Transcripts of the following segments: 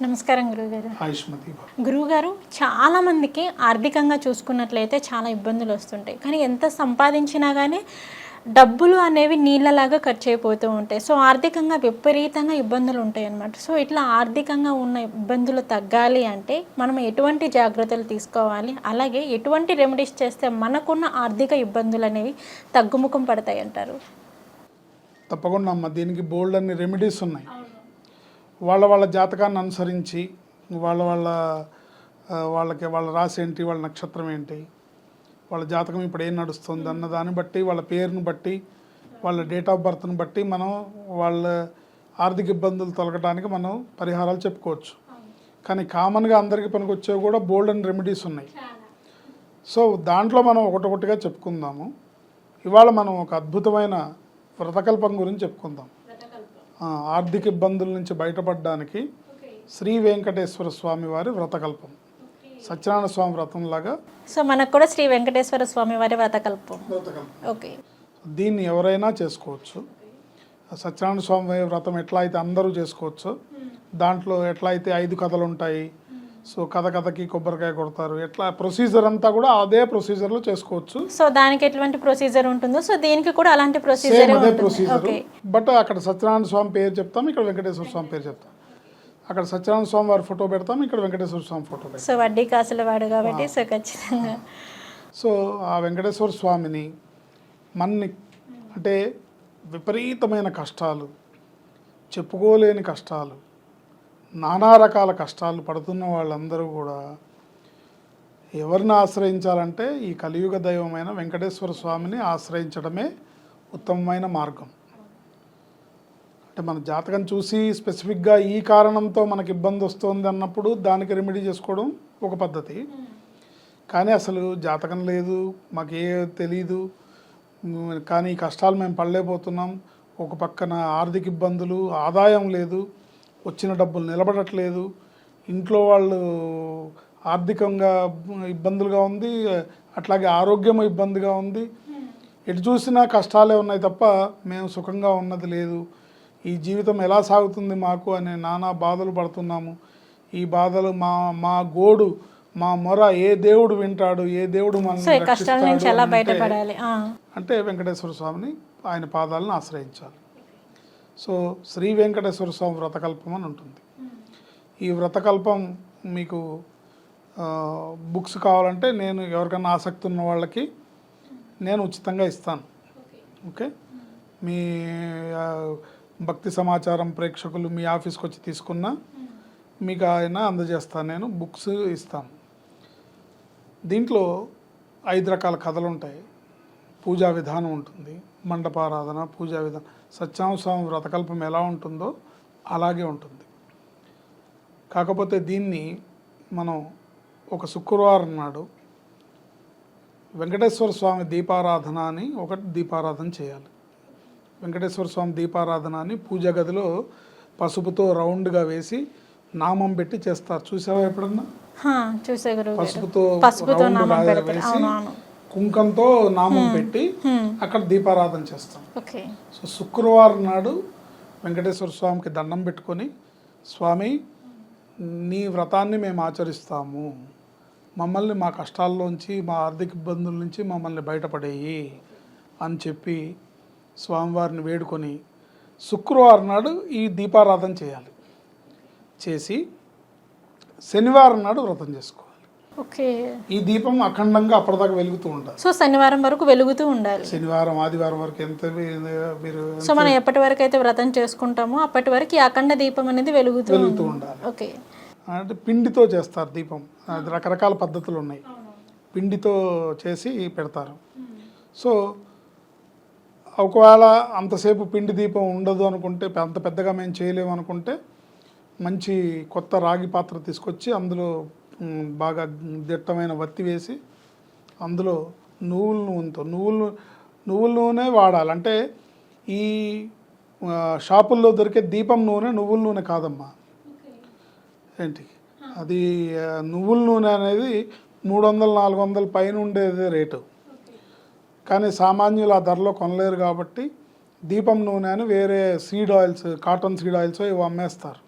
నమస్కారం గురుగారు. ఆయుష్మతి. గురువుగారు, చాలామందికి ఆర్థికంగా చూసుకున్నట్లయితే చాలా ఇబ్బందులు వస్తుంటాయి. కానీ ఎంత సంపాదించినా కానీ డబ్బులు అనేవి నీళ్ళలాగా ఖర్చు అయిపోతూ ఉంటాయి. సో ఆర్థికంగా విపరీతంగా ఇబ్బందులు ఉంటాయి అన్నమాట. సో ఇట్లా ఆర్థికంగా ఉన్న ఇబ్బందులు తగ్గాలి అంటే మనం ఎటువంటి జాగ్రత్తలు తీసుకోవాలి, అలాగే ఎటువంటి రెమెడీస్ చేస్తే మనకున్న ఆర్థిక ఇబ్బందులు అనేవి తగ్గుముఖం పడతాయి అంటారు? తప్పకుండా అమ్మ, దీనికి బోల్డ్ అన్ని రెమెడీస్ ఉన్నాయి. వాళ్ళ జాతకాన్ని అనుసరించి వాళ్ళ రాశి ఏంటి, వాళ్ళ నక్షత్రం ఏంటి, వాళ్ళ జాతకం ఇప్పుడు ఏం నడుస్తుంది అన్న దాన్ని బట్టి, వాళ్ళ పేరును బట్టి, వాళ్ళ డేట్ ఆఫ్ బర్త్ని బట్టి మనం వాళ్ళ ఆర్థిక ఇబ్బందులు తొలగడానికి మనం పరిహారాలు చెప్పుకోవచ్చు. కానీ కామన్గా అందరికీ పనికొచ్చేవి కూడా బోల్డ్ అండ్ రెమెడీస్ ఉన్నాయి. సో దాంట్లో మనం ఒకటొకటిగా చెప్పుకుందాము. ఇవాళ మనం ఒక అద్భుతమైన వ్రతకల్పం గురించి చెప్పుకుందాం. ఆర్థిక ఇబ్బందుల నుంచి బయటపడడానికి శ్రీ వెంకటేశ్వర స్వామి వారి వ్రతకల్పం, సత్యనారాయణ స్వామి వ్రతంలాగా. సో మనకు కూడా శ్రీ వెంకటేశ్వర స్వామి వారి వ్రతకల్పం. ఓకే, దీన్ని ఎవరైనా చేసుకోవచ్చు. సత్యనారాయణ స్వామి వ్రతం ఎట్లా అయితే అందరూ చేసుకోవచ్చు. దాంట్లో ఎట్లా అయితే 5 కథలు ఉంటాయి. సో కథకి కొబ్బరికాయ కొడతారు. ఎట్లా ప్రొసీజర్ అంతా కూడా అదే ప్రొసీజర్లో చేసుకోవచ్చు. సో దానికి ఎటువంటి ప్రొసీజర్ ఉంటుందో సో దీనికి కూడా అలాంటి ప్రొసీజర్ అదే ప్రొసీజర్. బట్ అక్కడ సత్యనారాయణ స్వామి పేరు చెప్తాం, ఇక్కడ వెంకటేశ్వర స్వామి పేరు చెప్తాం. అక్కడ సత్యనారాయణ స్వామి వారి ఫోటో పెడతాం, ఇక్కడ వెంకటేశ్వర స్వామి ఫోటో పెడతాం. సో వడ్డీ కాసుల వాడు కాబట్టి సో ఖచ్చితంగా. సో ఆ వెంకటేశ్వర స్వామిని మన్ని అంటే విపరీతమైన కష్టాలు, చెప్పుకోలేని కష్టాలు, నానా రకాల కష్టాలు పడుతున్న వాళ్ళందరూ కూడా ఎవరిని ఆశ్రయించాలంటే ఈ కలియుగ దైవమైన వెంకటేశ్వర స్వామిని ఆశ్రయించడమే ఉత్తమమైన మార్గం. అంటే మన జాతకం చూసి స్పెసిఫిక్గా ఈ కారణంతో మనకి ఇబ్బంది వస్తుంది అన్నప్పుడు దానికి రెమెడీ చేసుకోవడం ఒక పద్ధతి. కానీ అసలు జాతకం లేదు, మాకే తెలీదు, కానీ ఈ కష్టాలు మేము పడలేకపోతున్నాం, ఒక పక్కన ఆర్థిక ఇబ్బందులు, ఆదాయం లేదు, వచ్చిన డబ్బులు నిలబడట్లేదు, ఇంట్లో వాళ్ళు ఆర్థికంగా ఇబ్బందులుగా ఉంది, అట్లాగే ఆరోగ్యం ఇబ్బందిగా ఉంది, ఎటు చూసినా కష్టాలే ఉన్నాయి తప్ప మేము సుఖంగా ఉన్నది లేదు, ఈ జీవితం ఎలా సాగుతుంది మాకు అనే నానా బాధలు పడుతున్నాము. ఈ బాధలు మా గోడు, మా మొర ఏ దేవుడు వింటాడు, ఏ దేవుడు మనల్ని రక్షిస్తాడు అంటే వెంకటేశ్వర స్వామిని, ఆయన పాదాలను ఆశ్రయించాలి. సో శ్రీ వెంకటేశ్వర స్వామి వ్రతకల్పం అని ఉంటుంది. ఈ వ్రతకల్పం మీకు బుక్స్ కావాలంటే నేను ఎవరికైనా ఆసక్తి ఉన్న వాళ్ళకి నేను ఉచితంగా ఇస్తాను. ఓకే, మీ భక్తి సమాచారం ప్రేక్షకులు మీ ఆఫీస్కి వచ్చి తీసుకున్నా మీకు ఆయన అందజేస్తాను, నేను బుక్స్ ఇస్తాను. దీంట్లో 5 రకాల కథలు ఉంటాయి. పూజా విధానం ఉంటుంది, మండపారాధన, పూజా విధానం. సత్యనారాయణ స్వామి వ్రతకల్పం ఎలా ఉంటుందో అలాగే ఉంటుంది. కాకపోతే దీన్ని మనం ఒక శుక్రవారం నాడు వెంకటేశ్వర స్వామి దీపారాధన అని ఒకటి దీపారాధన చేయాలి. వెంకటేశ్వర స్వామి దీపారాధన అని పూజా గదిలో పసుపుతో రౌండ్గా వేసి నామం పెట్టి చేస్తారు. చూసావా ఎప్పుడన్నా? పసుపుతో వేసి కుంకంతో నామం పెట్టి అక్కడ దీపారాధన చేస్తాం. సో శుక్రవారం నాడు వెంకటేశ్వర స్వామికి దండం పెట్టుకొని, స్వామి నీ వ్రతాన్ని మేము ఆచరిస్తాము, మమ్మల్ని మా కష్టాల్లోంచి, మా ఆర్థిక ఇబ్బందుల నుంచి మమ్మల్ని బయటపడేయి అని చెప్పి స్వామివారిని వేడుకొని శుక్రవారం నాడు ఈ దీపారాధన చేయాలి. చేసి శనివారం నాడు వ్రతం చేసుకోవాలి. ఓకే, ఈ దీపం అఖండంగా అప్పటిదాకా వెలుగుతూ ఉండాలి. సో శనివారం వరకు వెలుగుతూ ఉండాలి. శనివారం, ఆదివారం వరకు ఎంత మీరు సో మనం ఎప్పటి వరకు అయితే వ్రతం చేసుకుంటామో అప్పటి వరకు ఈ అఖండ దీపం అనేది వెలుగుతూ ఉండాలి. ఓకే, అంటే పిండితో చేస్తారు దీపం. అది రకరకాల పద్ధతులు ఉన్నాయి. పిండితో చేసి పెడతారు. సో ఒకవేళ అంతసేపు పిండి దీపం ఉండదు అనుకుంటే, అంత పెద్దగా మేము చేయలేము అనుకుంటే, మంచి కొత్త రాగి పాత్ర తీసుకొచ్చి అందులో బాగా దిట్టమైన వత్తి వేసి అందులో నువ్వుల నూనె వాడాలి. అంటే ఈ షాపుల్లో దొరికే దీపం నూనె నువ్వుల నూనె కాదమ్మా. ఏంటి అది, నువ్వుల నూనె అనేది 300-400 పైన ఉండేది రేటు. కానీ సామాన్యులు ఆ ధరలో కొనలేరు కాబట్టి దీపం నూనె అని వేరే seed oils, cotton seed oils ఇవి అమ్మేస్తారు.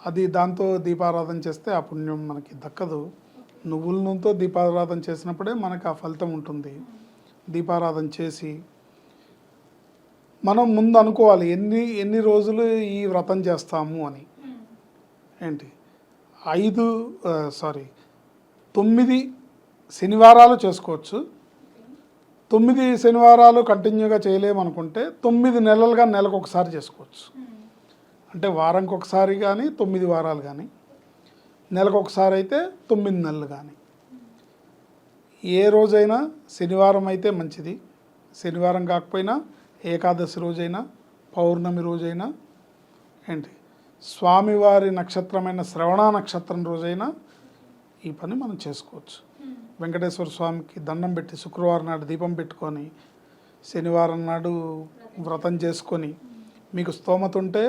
అది దాంతో దీపారాధన చేస్తే ఆ పుణ్యం మనకి దక్కదు. నువ్వుల నూనెతో దీపారాధన చేసినప్పుడే మనకు ఆ ఫలితం ఉంటుంది. దీపారాధన చేసి మనం ముందు అనుకోవాలి ఎన్ని రోజులు ఈ వ్రతం చేస్తాము అని. ఏంటి 9 శనివారాలు చేసుకోవచ్చు. 9 శనివారాలు కంటిన్యూగా చేయలేమనుకుంటే 9 నెలలుగా నెలకు ఒకసారి చేసుకోవచ్చు. అంటే వారానికి ఒకసారి కానీ 9 వారాలు కానీ, నెలకు ఒకసారి అయితే 9 నెలలు కానీ. ఏ రోజైనా శనివారం అయితే మంచిది. శనివారం కాకపోయినా ఏకాదశి రోజైనా, పౌర్ణమి రోజైనా, ఏంటి స్వామివారి నక్షత్రమైన శ్రవణ నక్షత్రం రోజైనా ఈ పని మనం చేసుకోవచ్చు. వెంకటేశ్వర స్వామికి దండం పెట్టి శుక్రవారం నాడు దీపం పెట్టుకొని శనివారం నాడు వ్రతం చేసుకొని మీకు స్తోమత ఉంటే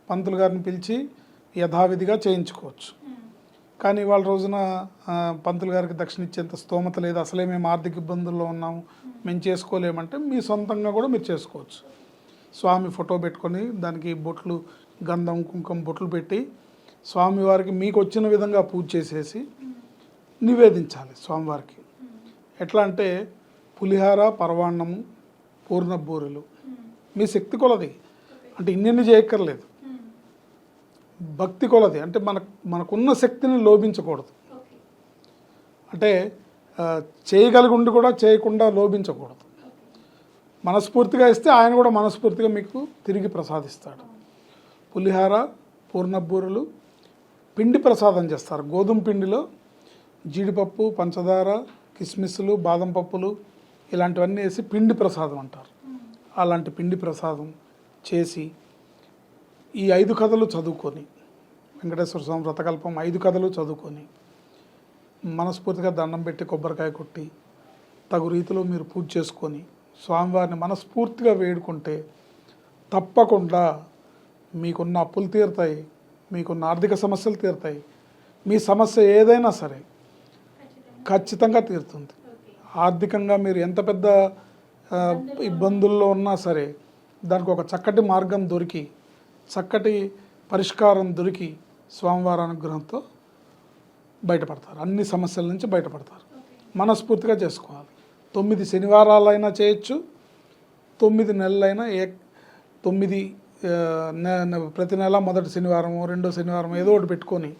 పంతులు గారిని పిలిచి యథావిధిగా చేయించుకోవచ్చు. కానీ వాళ్ళ రోజున పంతులు గారికి దక్షిణ ఇచ్చేంత స్తోమత లేదు, అసలే మేము ఆర్థిక ఇబ్బందుల్లో ఉన్నాము, మేము చేసుకోలేమంటే మీ సొంతంగా కూడా మీరు చేసుకోవచ్చు. స్వామి ఫోటో పెట్టుకొని దానికి బొట్లు, గంధం, కుంకుమ బొట్లు పెట్టి స్వామివారికి మీకు వచ్చిన విధంగా పూజ చేసేసి నివేదించాలి స్వామివారికి. ఎట్లా అంటే పులిహార, పరవాన్నము, పూర్ణ బూరెలు మీ శక్తి కొలది. అంటే ఇన్ని చేయక్కర్లేదు, భక్తి కొలది. అంటే మనకున్న శక్తిని లోభించకూడదు. అంటే చేయగలిగి ఉండి కూడా చేయకుండా లోభించకూడదు. మనస్ఫూర్తిగా ఇస్తే ఆయన కూడా మనస్ఫూర్తిగా మీకు తిరిగి ప్రసాదిస్తాడు. పులిహార, పూర్ణబూరెలు, పిండి ప్రసాదం చేస్తారు. గోధుమ పిండిలో జీడిపప్పు, పంచదార, కిస్మిస్లు, బాదం పప్పులు ఇలాంటివన్నీ వేసి పిండి ప్రసాదం అంటారు. అలాంటి పిండి ప్రసాదం చేసి ఈ 5 కథలు చదువుకొని, వెంకటేశ్వర స్వామి వ్రతకల్పం 5 కథలు చదువుకొని మనస్ఫూర్తిగా దండం పెట్టి కొబ్బరికాయ కొట్టి తగు రీతిలో మీరు పూజ చేసుకొని స్వామివారిని మనస్ఫూర్తిగా వేడుకుంటే తప్పకుండా మీకున్న అప్పులు తీరుతాయి, మీకున్న ఆర్థిక సమస్యలు తీరుతాయి. మీ సమస్య ఏదైనా సరే ఖచ్చితంగా తీరుతుంది. ఆర్థికంగా మీరు ఎంత పెద్ద ఇబ్బందుల్లో ఉన్నా సరే దానికి ఒక చక్కటి మార్గం దొరికి, చక్కటి పరిష్కారం దొరికి స్వామివారి అనుగ్రహంతో బయటపడతారు. అన్ని సమస్యల నుంచి బయటపడతారు. మనస్ఫూర్తిగా చేసుకోవాలి. 9 శనివారాలైనా చేయొచ్చు, 9 నెలలైనా 9 ప్రతి నెల మొదటి శనివారం, రెండో శనివారం ఏదో ఒకటి పెట్టుకొని,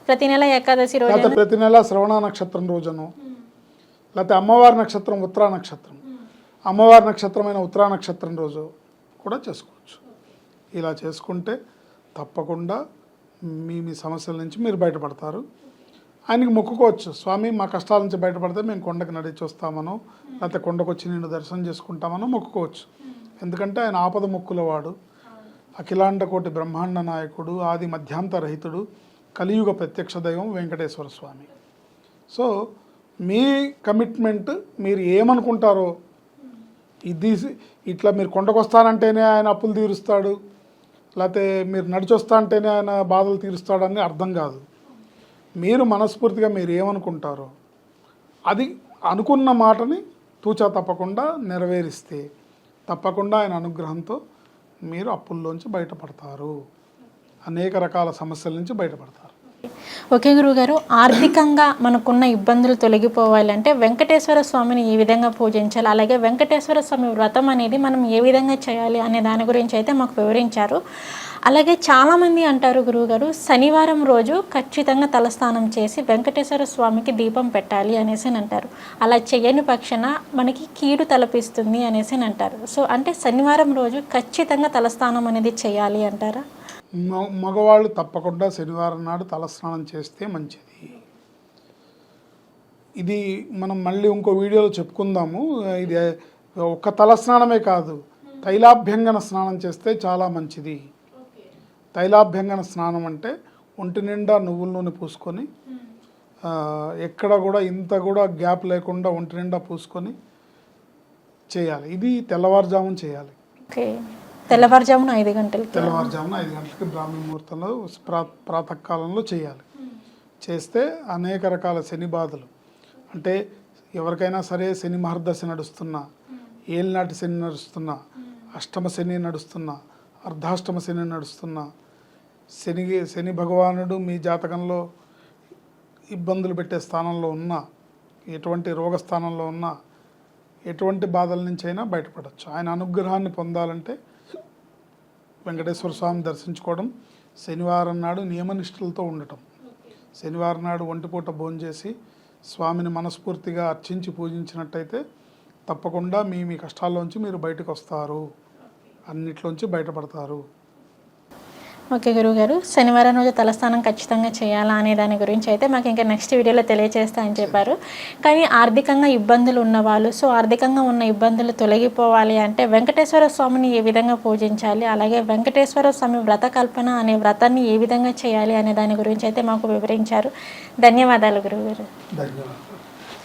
ప్రతి నెల ఏకాదశి రోజు, ప్రతి నెల శ్రవణ నక్షత్రం రోజును, లేకపోతే అమ్మవారి నక్షత్రం ఉత్తరా నక్షత్రం, అమ్మవారి నక్షత్రమైన ఉత్తరా నక్షత్రం రోజు కూడా చేసుకోవచ్చు. ఇలా చేసుకుంటే తప్పకుండా మీ సమస్యల నుంచి మీరు బయటపడతారు. ఆయనకి మొక్కుకోవచ్చు, స్వామి మా కష్టాల నుంచి బయటపడితే మేము కొండకి నడిచి వస్తామనో, లేకపోతే కొండకు వచ్చి నేను దర్శనం చేసుకుంటామనో మొక్కుకోవచ్చు. ఎందుకంటే ఆయన ఆపద మొక్కులవాడు, అఖిలాండ కోటి బ్రహ్మాండ నాయకుడు, ఆది మధ్యాంతరహితుడు, కలియుగ ప్రత్యక్ష దైవం వెంకటేశ్వర స్వామి. సో మీ కమిట్మెంట్ మీరు ఏమనుకుంటారో, ఇది ఇట్లా మీరు కొండకు వస్తానంటేనే ఆయన అప్పులు తీరుస్తాడు, లేకపోతే మీరు నడిచొస్తా అంటేనే ఆయన బాధలు తీరుస్తాడని అర్థం కాదు. మీరు మనస్ఫూర్తిగా మీరు ఏమనుకుంటారో అది అనుకున్న మాటని తూచా తప్పకుండా నెరవేరిస్తే తప్పకుండా ఆయన అనుగ్రహంతో మీరు అప్పుల్లోంచి బయటపడతారు, అనేక రకాల సమస్యల నుంచి బయటపడతారు. ఓకే గురువుగారు, ఆర్థికంగా మనకున్న ఇబ్బందులు తొలగిపోవాలంటే వెంకటేశ్వర స్వామిని ఏ విధంగా పూజించాలి, అలాగే వెంకటేశ్వర స్వామి వ్రతం అనేది మనం ఏ విధంగా చేయాలి అనే దాని గురించి అయితే మాకు వివరించారు. అలాగే చాలామంది అంటారు గురువుగారు, శనివారం రోజు ఖచ్చితంగా తలస్నానం చేసి వెంకటేశ్వర స్వామికి దీపం పెట్టాలి అనేసి అంటారు. అలా చేయని పక్షాన మనకి కీడు తలపిస్తుంది అనేసి అంటారు. సో అంటే శనివారం రోజు ఖచ్చితంగా తలస్నానం అనేది చేయాలి అంటారా? మగవాళ్ళు తప్పకుండా శనివారం నాడు తలస్నానం చేస్తే మంచిది. ఇది మనం మళ్ళీ ఇంకో వీడియోలో చెప్పుకుందాము. ఇది ఒక్క తలస్నానమే కాదు, తైలాభ్యంగన స్నానం చేస్తే చాలా మంచిది. తైలాభ్యంగన స్నానం అంటే ఒంటి నిండా నువ్వుల నూనె పూసుకొని, ఎక్కడ కూడా ఇంత కూడా గ్యాప్ లేకుండా ఒంటి నిండా పూసుకొని చేయాలి. ఇది తెల్లవారుజామున చేయాలి. తెల్లవారుజామున 5 గంటలకి, తెల్లవారుజామున 5 గంటలకి బ్రాహ్మీ ముహూర్తంలో ప్రాతకాలంలో చేయాలి. చేస్తే అనేక రకాల శని బాధలు, అంటే ఎవరికైనా సరే శని మహర్దశ నడుస్తున్నా, ఏలినాటి శని నడుస్తున్నా, అష్టమ శని నడుస్తున్నా, అర్ధాష్టమ శని నడుస్తున్న శని భగవానుడు మీ జాతకంలో ఇబ్బందులు పెట్టే స్థానంలో ఉన్న, ఎటువంటి రోగ స్థానంలో ఉన్న, ఎటువంటి బాధల నుంచి అయినా బయటపడవచ్చు. ఆయన అనుగ్రహాన్ని పొందాలంటే వెంకటేశ్వర స్వామి దర్శించుకోవడం, శనివారం నాడు నియమనిష్టలతో ఉండటం, శనివారం నాడు ఒంటిపూట భోంచేసి స్వామిని మనస్ఫూర్తిగా అర్చించి పూజించినట్టయితే తప్పకుండా మీ కష్టాల్లోంచి మీరు బయటకు వస్తారు, అన్నిట్లోంచి బయటపడతారు. ఓకే గురువుగారు, శనివారం రోజు తలస్నానం ఖచ్చితంగా చేయాలా అనే దాని గురించి అయితే మాకు ఇంకా నెక్స్ట్ వీడియోలో తెలియజేస్తా అని చెప్పారు. కానీ ఆర్థికంగా ఇబ్బందులు ఉన్నవాళ్ళు, సో ఆర్థికంగా ఉన్న ఇబ్బందులు తొలగిపోవాలి అంటే వెంకటేశ్వర స్వామిని ఏ విధంగా పూజించాలి, అలాగే వెంకటేశ్వర స్వామి వ్రత కల్పన అనే వ్రతాన్ని ఏ విధంగా చేయాలి అనే దాని గురించి అయితే మాకు వివరించారు. ధన్యవాదాలు గురువుగారు. ధన్యవాదాలు.